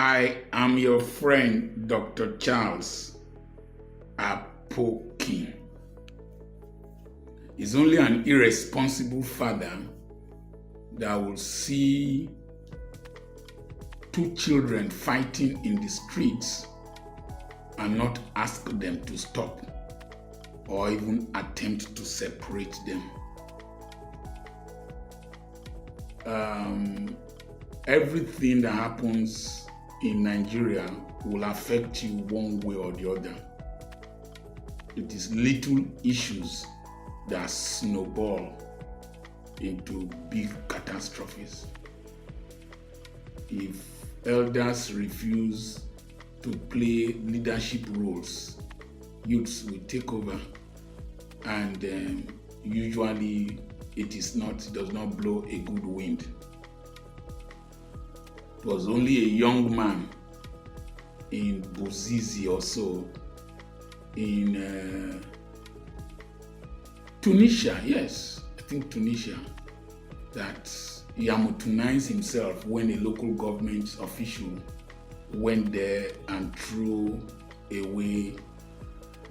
I am your friend, Dr. Charles Apoki. Is only an irresponsible father that will see two children fighting in the streets and not ask them to stop or even attempt to separate them. Everything that happens in Nigeria will affect you one way or the other. It is little issues that snowball into big catastrophes. If elders refuse to play leadership roles, youths will take over, and usually it does not blow a good wind. It was only a young man in Bozizi or so in Tunisia, yes, I think Tunisia, that he amortized himself when a local government official went there and threw away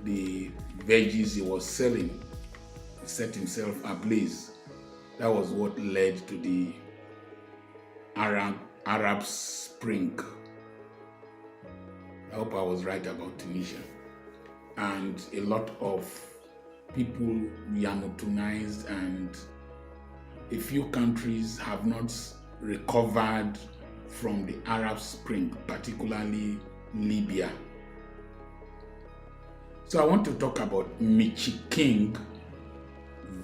the veggies he was selling. He set himself ablaze. That was what led to the Arab Spring. I hope I was right about Tunisia. And a lot of people Yamutunized, and a few countries have not recovered from the Arab Spring, particularly Libya. So I want to talk about Michi King,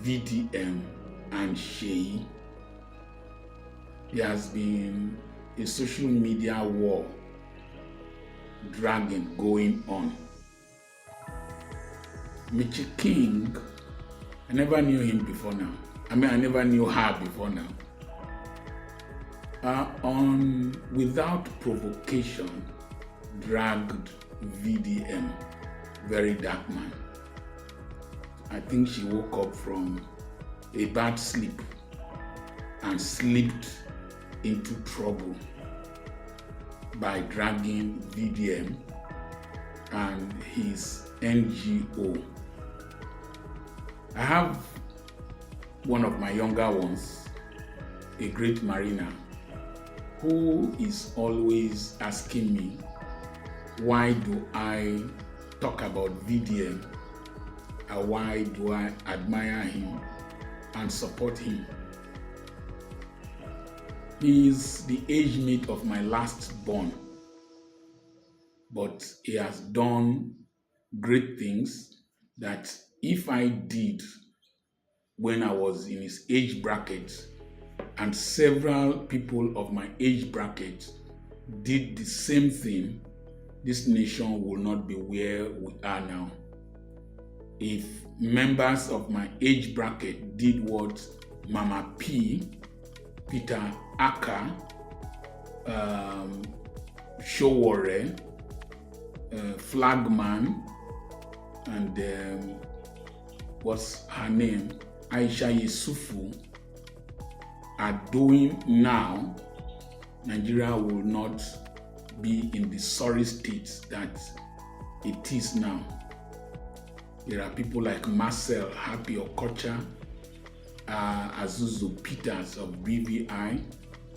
VDM, and Sheyi. There has been a social media war going on. Michi King, I never knew him before now. I never knew her before now. Without provocation, dragged VDM, very dark man. I think she woke up from a bad sleep and slipped into trouble by dragging VDM and his NGO. I have one of my younger ones, a great mariner, who is always asking me, why do I talk about VDM and why do I admire him and support him? He is the age mate of my last born, but he has done great things that if I did when I was in his age bracket, and several people of my age bracket did the same thing, this nation will not be where we are now. If members of my age bracket did what Mama P, Peter Aka, Showore, Flagman, and what's her name, Aisha Yusufu, are doing now, Nigeria will not be in the sorry state that it is now. There are people like Marcel Happy Okocha, Azuzu Peters of BVI,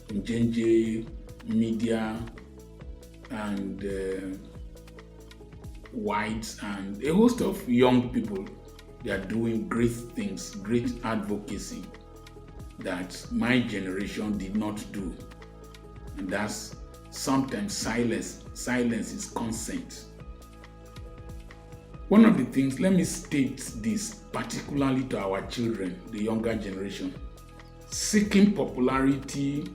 Njenje Media, and Whites, and a host of young people. They are doing great things, great advocacy that my generation did not do. And that's sometimes silence. Silence is consent. One of the things, let me state this particularly to our children, the younger generation. Seeking popularity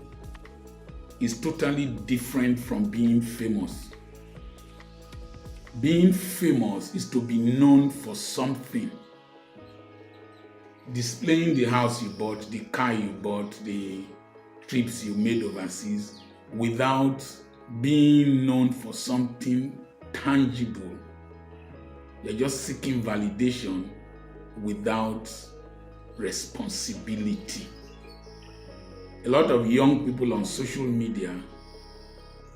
is totally different from being famous. Being famous is to be known for something. Displaying the house you bought, the car you bought, the trips you made overseas, without being known for something tangible. You're just seeking validation without responsibility. A lot of young people on social media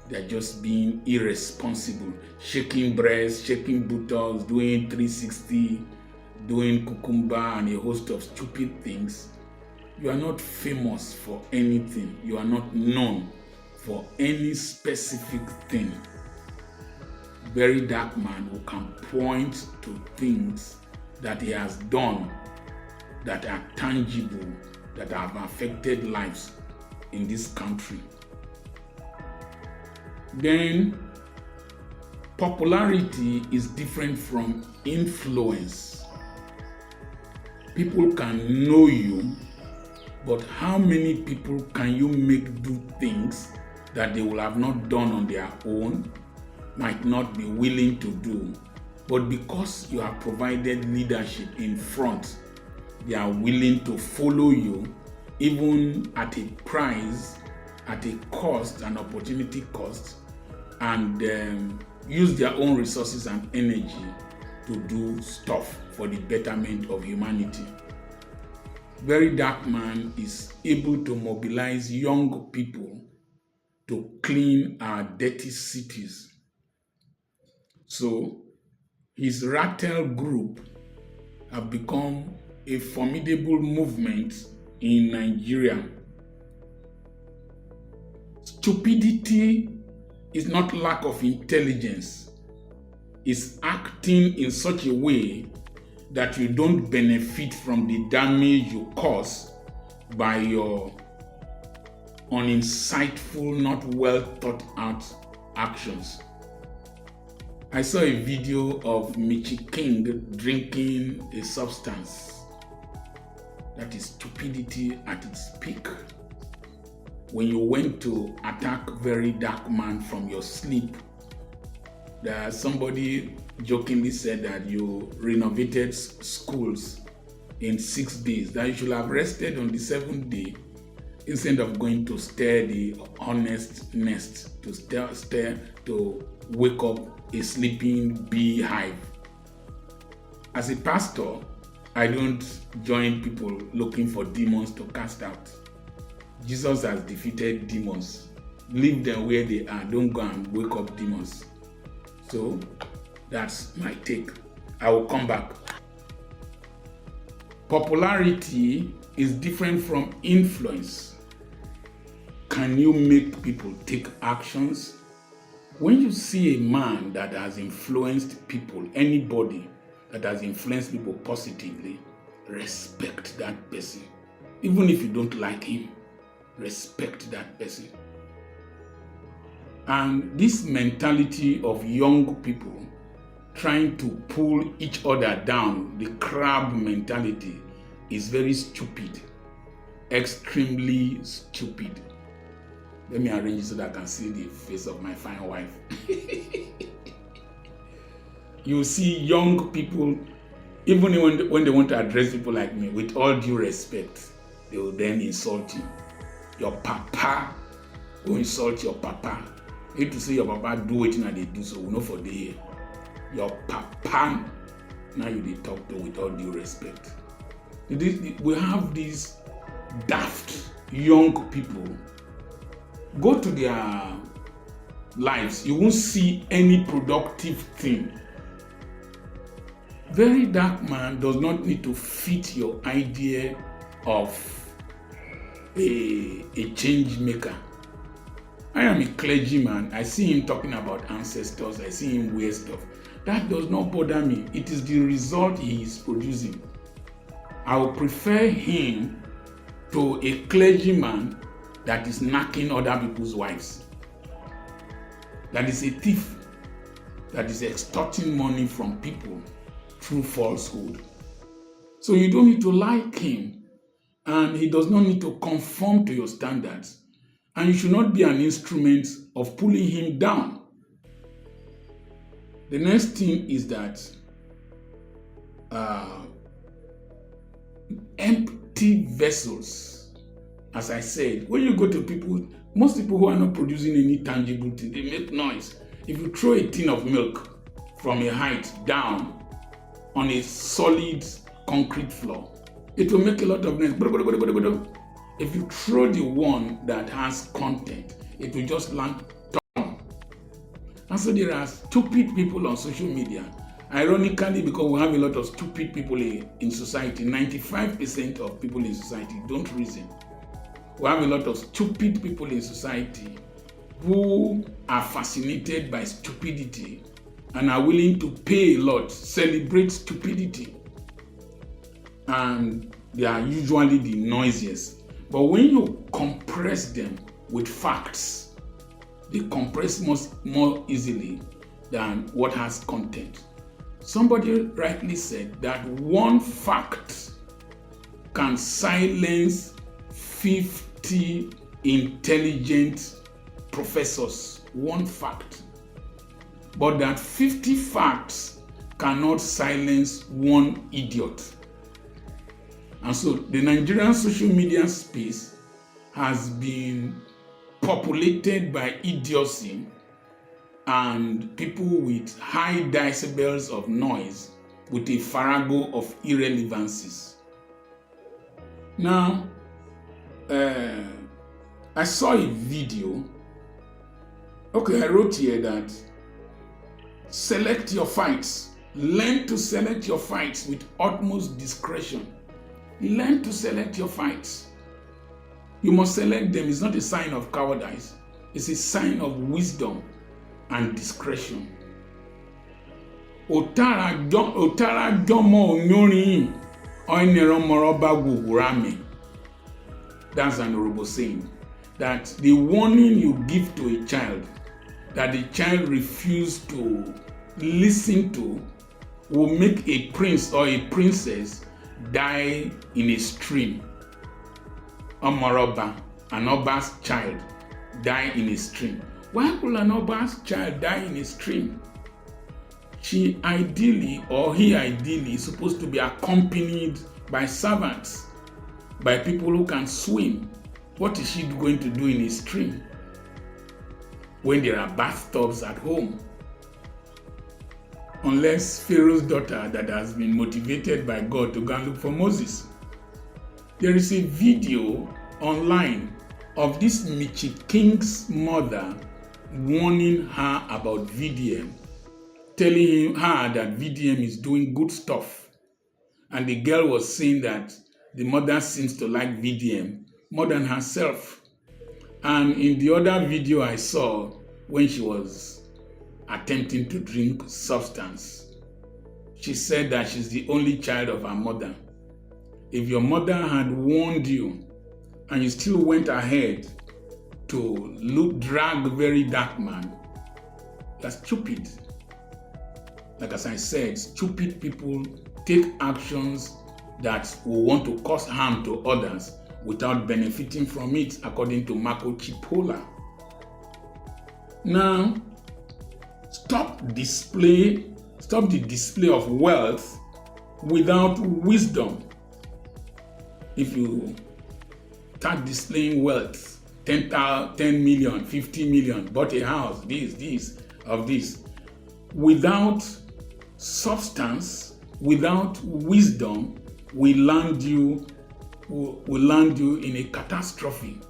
They're just being irresponsible, shaking breasts, shaking buttocks, doing 360, doing cucumber, and a host of stupid things. You are not famous for anything. You are not known for any specific thing. Very dark man who can point to things that he has done that are tangible, that have affected lives in this country. Then, popularity is different from influence. People can know you, but how many people can you make do things that they will have not done on their own, might not be willing to do, but because you have provided leadership in front, they are willing to follow you, even at a price, at a cost, an opportunity cost, and use their own resources and energy to do stuff for the betterment of humanity. Very dark man is able to mobilize young people to clean our dirty cities. So his Rattle group have become a formidable movement in Nigeria. Stupidity is not lack of intelligence. It's acting in such a way that you don't benefit from the damage you cause by your uninsightful, not well thought out actions. I saw a video of Michi King drinking a substance that is stupidity at its peak. When you went to attack very dark man from your sleep, somebody jokingly said that you renovated schools in 6 days, that you should have rested on the 7th day instead of going to stir the honest nest, to wake up a sleeping beehive. As a pastor, I don't join people looking for demons to cast out. Jesus has defeated demons. Leave them where they are. Don't go and wake up demons. So that's my take. I will come back. Popularity is different from influence. Can you make people take actions? When you see a man that has influenced people, anybody that has influenced people positively, respect that person. Even if you don't like him, respect that person. And this mentality of young people trying to pull each other down, the crab mentality, is very stupid, extremely stupid. Let me arrange it so that I can see the face of my fine wife. You see young people, even when they want to address people like me, with all due respect, they will then insult you. Your papa go insult your papa. You need to say your papa do it and they do so. We know for the year. Your papa, now you dey talk to with all due respect. We have these daft young people. Go to their lives, you won't see any productive thing. Very dark man does not need to fit your idea of a change maker. I am a clergyman. I see him talking about ancestors. I see him wear stuff. That does not bother me. It is the result he is producing. I would prefer him to a clergyman that is knacking other people's wives, that is a thief, that is extorting money from people through falsehood. So you don't need to like him, and he does not need to conform to your standards, and you should not be an instrument of pulling him down. The next thing is that empty vessels. As I said, when you go to people, most people who are not producing any tangible thing, they make noise. If you throw a tin of milk from a height down on a solid concrete floor, it will make a lot of noise. If you throw the one that has content, it will just land down And so there are stupid people on social media. Ironically, because we have a lot of stupid people in society, 95% of people in society don't reason. We have a lot of stupid people in society who are fascinated by stupidity and are willing to pay a lot, celebrate stupidity. And they are usually the noisiest. But when you compress them with facts, they compress more easily than what has content. Somebody rightly said that one fact can silence 50 intelligent professors. One fact. But that 50 facts cannot silence one idiot. And so the Nigerian social media space has been populated by idiocy and people with high decibels of noise with a farrago of irrelevancies. Now, I saw a video. Okay, I wrote here that select your fights. Learn to select your fights with utmost discretion. Learn to select your fights. You must select them. It's not a sign of cowardice. It's a sign of wisdom and discretion. Otara jomo onyori oinero moroba gugurame. That's an Yoruba saying. That the warning you give to a child that the child refuses to listen to will make a prince or a princess die in a stream. Omoroba, an Oba's child, die in a stream. Why will an Oba's child die in a stream? She ideally, or he ideally, is supposed to be accompanied by servants, by people who can swim. What is she going to do in a stream when there are bathtubs at home? Unless Pharaoh's daughter that has been motivated by God to go and look for Moses. There is a video online of this Michi King's mother warning her about VDM, telling her that VDM is doing good stuff. And the girl was saying that the mother seems to like VDM more than herself. And in the other video I saw when she was attempting to drink substance, she said that she's the only child of her mother. If your mother had warned you and you still went ahead to drag a very dark man, you're stupid. Like as I said, stupid people take actions that will want to cause harm to others without benefiting from it, according to Marco Cipolla. Now, stop the display of wealth without wisdom. If you start displaying wealth, 10 million, 50 million, bought a house, this, without substance, without wisdom, will land you in a catastrophe.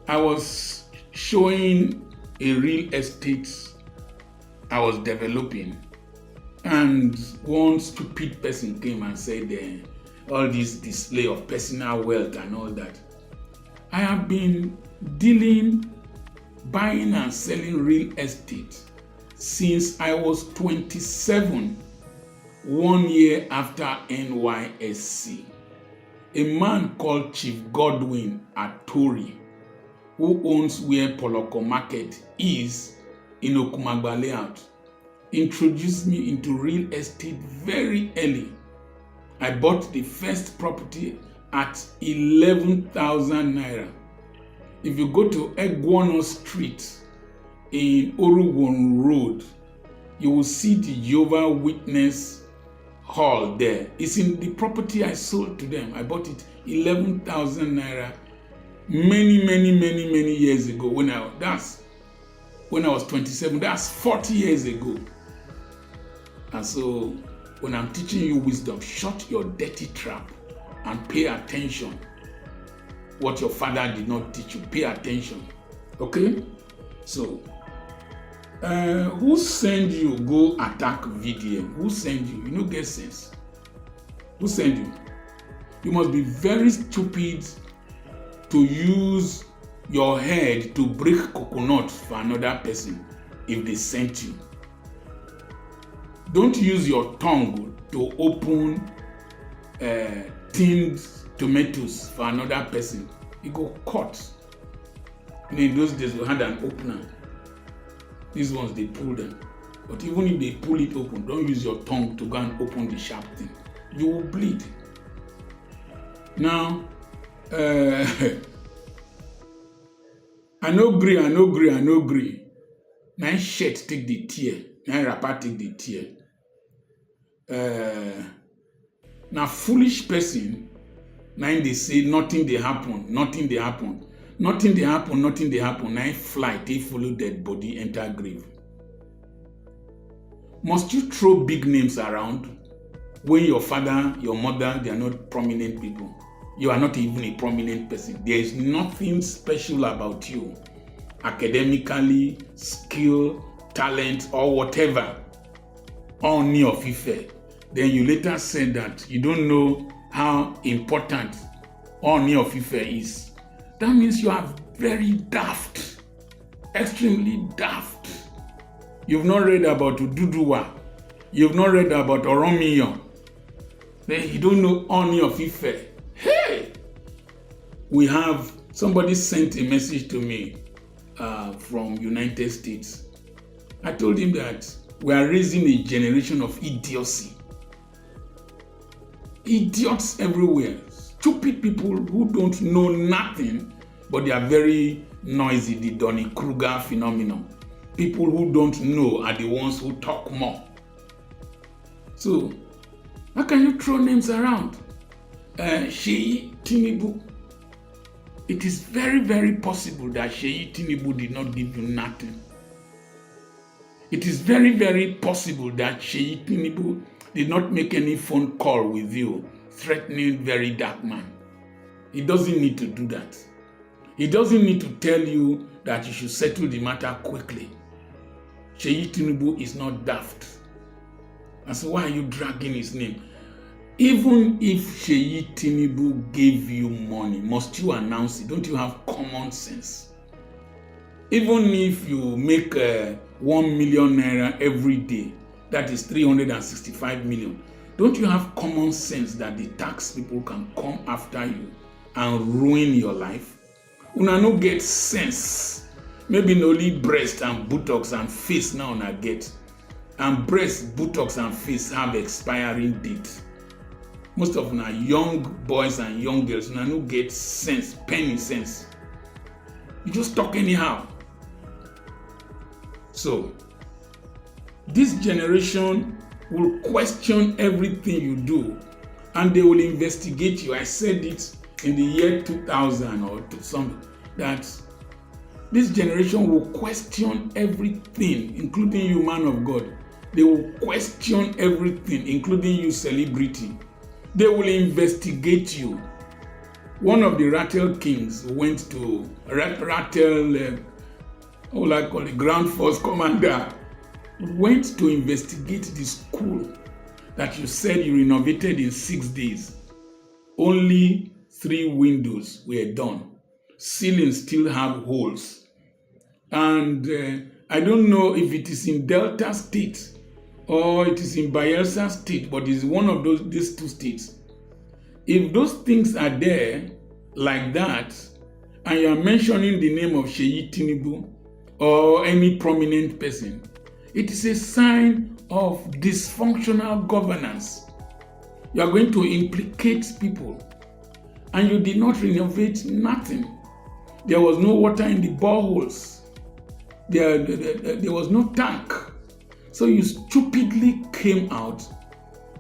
I was showing a real estate I was developing, and one stupid person came and said all this display of personal wealth and all that. I have been buying and selling real estate since I was 27, 1 year after NYSC. A man called Chief Godwin Atori, who owns where Poloko Market is in Okumagba Layout, introduced me into real estate very early. I bought the first property at 11,000 naira. If you go to Egwono Street in Orugun Road, you will see the Jehovah Witness Hall there. It's in the property I sold to them. I bought it 11,000 naira many years ago when I was 27. That's 40 years ago. And so when I'm teaching you wisdom, shut your dirty trap and pay attention. What your father did not teach you, pay attention. Okay? So Who send you go attack VDM? Who send you? You no get sense. Who send you? You must be very stupid to use your head to break coconut for another person if they sent you. Don't use your tongue to open tinned tomatoes for another person. You go cut. In those days, we had an opener. These ones, they pull them. But even if they pull it open, don't use your tongue to go and open the sharp thing. You will bleed. Now, I no gree. My shirt take the tear. My wrapper take the tear. Now, foolish person, now they say nothing they happen. Now fly, they follow dead body, enter grave. Must you throw big names around when your father, your mother, they are not prominent people? You are not even a prominent person. There is nothing special about you, academically, skill, talent, or whatever. Only of Ife. Then you later said that you don't know how important Only of Ife is. That means you are very daft, extremely daft. You've not read about Ududuwa. You've not read about Oromiyan. Then you don't know Only of Ife. Hey! We have, somebody sent a message to me from United States. I told him that we are raising a generation of idiocy. Idiots everywhere. Stupid people who don't know nothing, but they are very noisy, the Dunning-Kruger phenomenon. People who don't know are the ones who talk more. So, how can you throw names around? Sheyi Tinubu. It is very, very possible that Sheyi Tinubu did not give you nothing. It is very, very possible that Sheyi Tinubu did not make any phone call with you, threatening very dark man. He doesn't need to do that. He doesn't need to tell you that you should settle the matter quickly. Sheyi Tinubu is not daft. And so why are you dragging his name? Even if Sheyi Tinubu gave you money, must you announce it? Don't you have common sense? Even if you make 1 million naira every day, that is 365 million. Don't you have common sense that the tax people can come after you and ruin your life? Una no get sense. Maybe only breast and buttocks and face now una get. And breast, buttocks and face have expiring date. Most of una young boys and young girls, una no get sense, penny sense. You just talk anyhow. So, this generation will question everything you do and they will investigate you. I said it in the year 2000 or something, that this generation will question everything, including you, man of God. They will question everything, including you, celebrity. They will investigate you. One of the Rattle Kings went to Ground Force Commander, went to investigate the school that you said you renovated in 6 days. Only 3 windows were done. Ceilings still have holes. And I don't know if it is in Delta State or it is in Bayelsa State, but it's one of these 2 states. If those things are there like that, and you are mentioning the name of Sheyi Tinubu or any prominent person, it is a sign of dysfunctional governance. You are going to implicate people, and you did not renovate nothing. There was no water in the boreholes. There was no tank. So you stupidly came out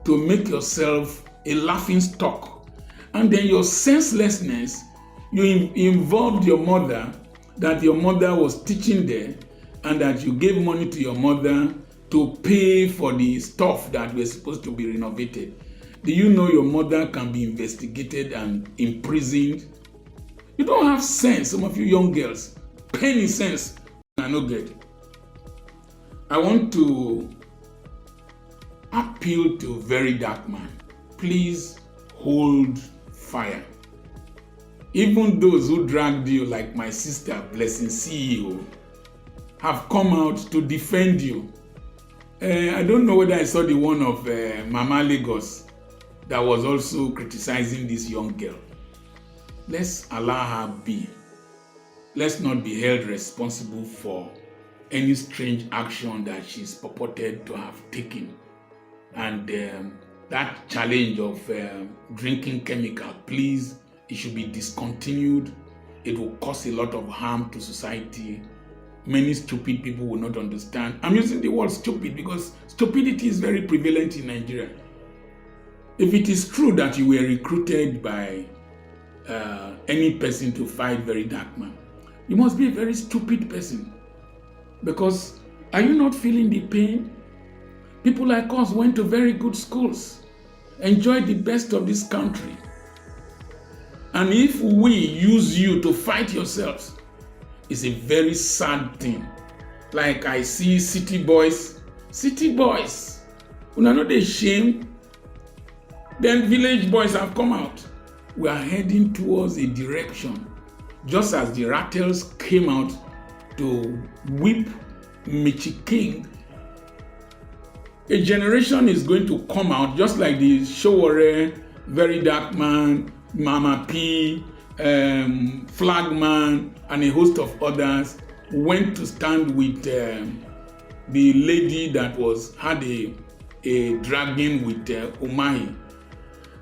to make yourself a laughing stock. And then your senselessness, you involved your mother, that your mother was teaching there, and that you gave money to your mother to pay for the stuff that were supposed to be renovated. Do you know your mother can be investigated and imprisoned? You don't have sense, some of you young girls. Penny sense, I no get. I want to appeal to very dark man. Please hold fire. Even those who dragged you, like my sister, Blessing CEO, have come out to defend you. I don't know whether I saw the one of Mama Lagos that was also criticizing this young girl. Let's allow her be. Let's not be held responsible for any strange action that she's purported to have taken. And that challenge of drinking chemical, please, it should be discontinued. It will cause a lot of harm to society. Many stupid people will not understand. I'm using the word stupid because stupidity is very prevalent in Nigeria. If it is true that you were recruited by any person to fight very dark man, you must be a very stupid person. Because are you not feeling the pain? People like us went to very good schools, enjoyed the best of this country. And if we use you to fight yourselves, it's a very sad thing. Like I see city boys, una not ashamed. Then village boys have come out. We are heading towards a direction, just as the Rattles came out to whip Michi King. A generation is going to come out, just like the Showore, Very Dark Man, Mama P, Flagman, and a host of others went to stand with the lady that had a dragging with Umahi.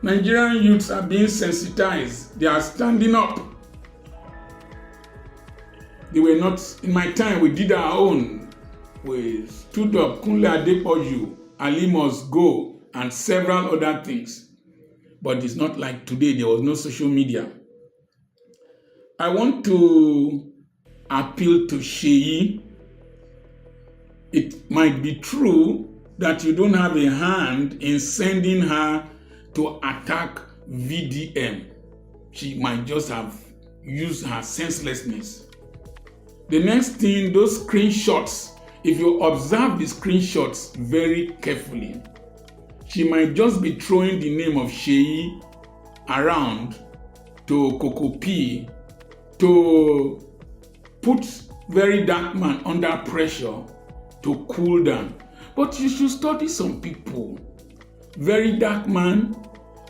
Nigerian youths are being sensitized. They are standing up. They were not, in my time, we did our own. We stood up, Kunle Adepoju, Ali Must Go, and several other things. But it's not like today, there was no social media. I want to appeal to Sheyi. It might be true that you don't have a hand in sending her to attack VDM. She might just have used her senselessness. The next thing, those screenshots, if you observe the screenshots very carefully, she might just be throwing the name of Sheyi around to Coco P to put very dark man under pressure to cool down. But you should study some people. Very dark man,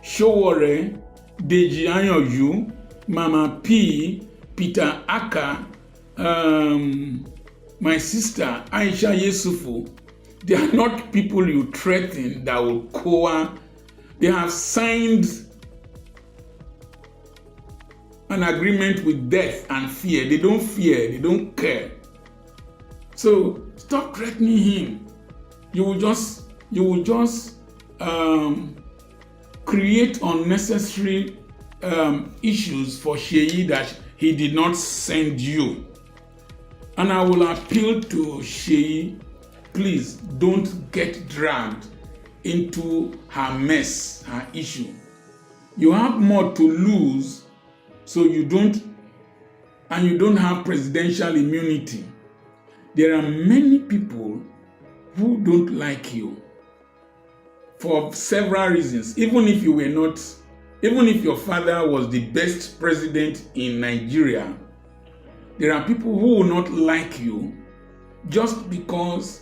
Showore, Deji Anyoju, Mama P, Peter Aka, my sister Aisha Yesufu. They are not people you threaten that will coer. They have signed an agreement with death and fear. They don't fear, they don't care. So stop threatening him. You will just create unnecessary issues for Sheyi that he did not send you. And I will appeal to Sheyi, please don't get dragged into her mess, her issue. You have more to lose, so you don't have presidential immunity. There are many people who don't like you for several reasons. Even if your father was the best president in Nigeria, there are people who will not like you just because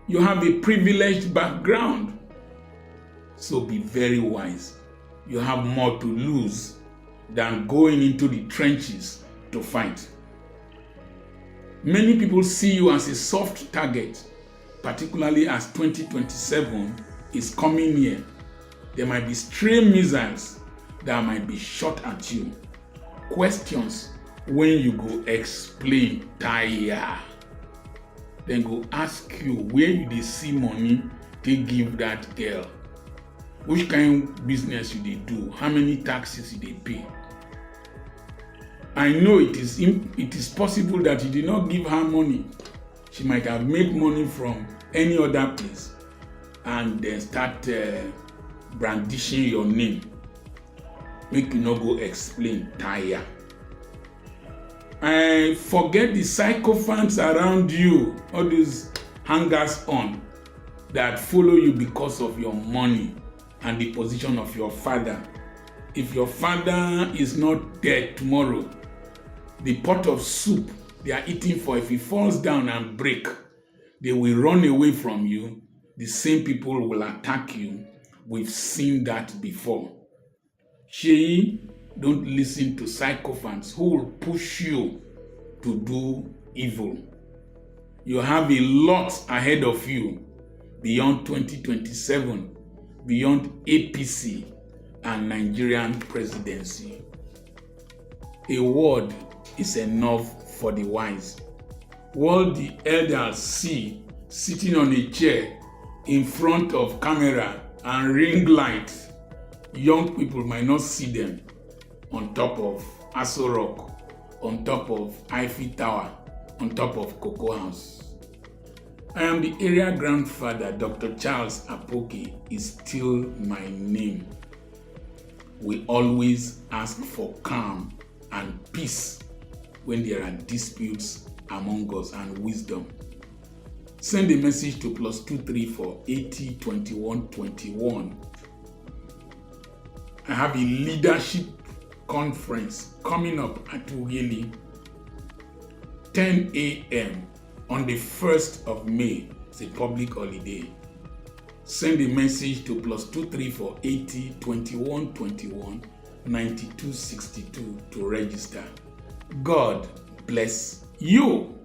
you have a privileged background. So be very wise. You have more to lose than going into the trenches to fight. Many people see you as a soft target, particularly as 2027 is coming near. There might be stray missiles that might be shot at you. Questions when you go explain tire. Then go ask you where you dey see money to give that girl. Which kind of business you dey do? How many taxes you dey pay? I know it is possible that you did not give her money. She might have made money from any other place and then start brandishing your name. Make you not go explain tire. I forget the sycophants around you, all these hangers on that follow you because of your money and the position of your father. If your father is not dead tomorrow, the pot of soup they are eating for, if it falls down and break, they will run away from you. The same people will attack you. We've seen that before. Don't listen to sycophants who will push you to do evil. You have a lot ahead of you beyond 2027, beyond APC and Nigerian presidency. A word is enough for the wise. What the elders see sitting on a chair in front of camera and ring light, young people might not see them on top of Aso Rock, on top of Eiffel Tower, on top of Cocoa House. I am the area grandfather. Dr. Charles Apoki is still my name. We always ask for calm and peace when there are disputes among us, and wisdom. Send a message to +234 80 21 21. I have a leadership conference coming up at Ughelli, 10 a.m. on the 1st of May. It's a public holiday. Send a message to +234 80 21 21 92 62 to register. God bless you.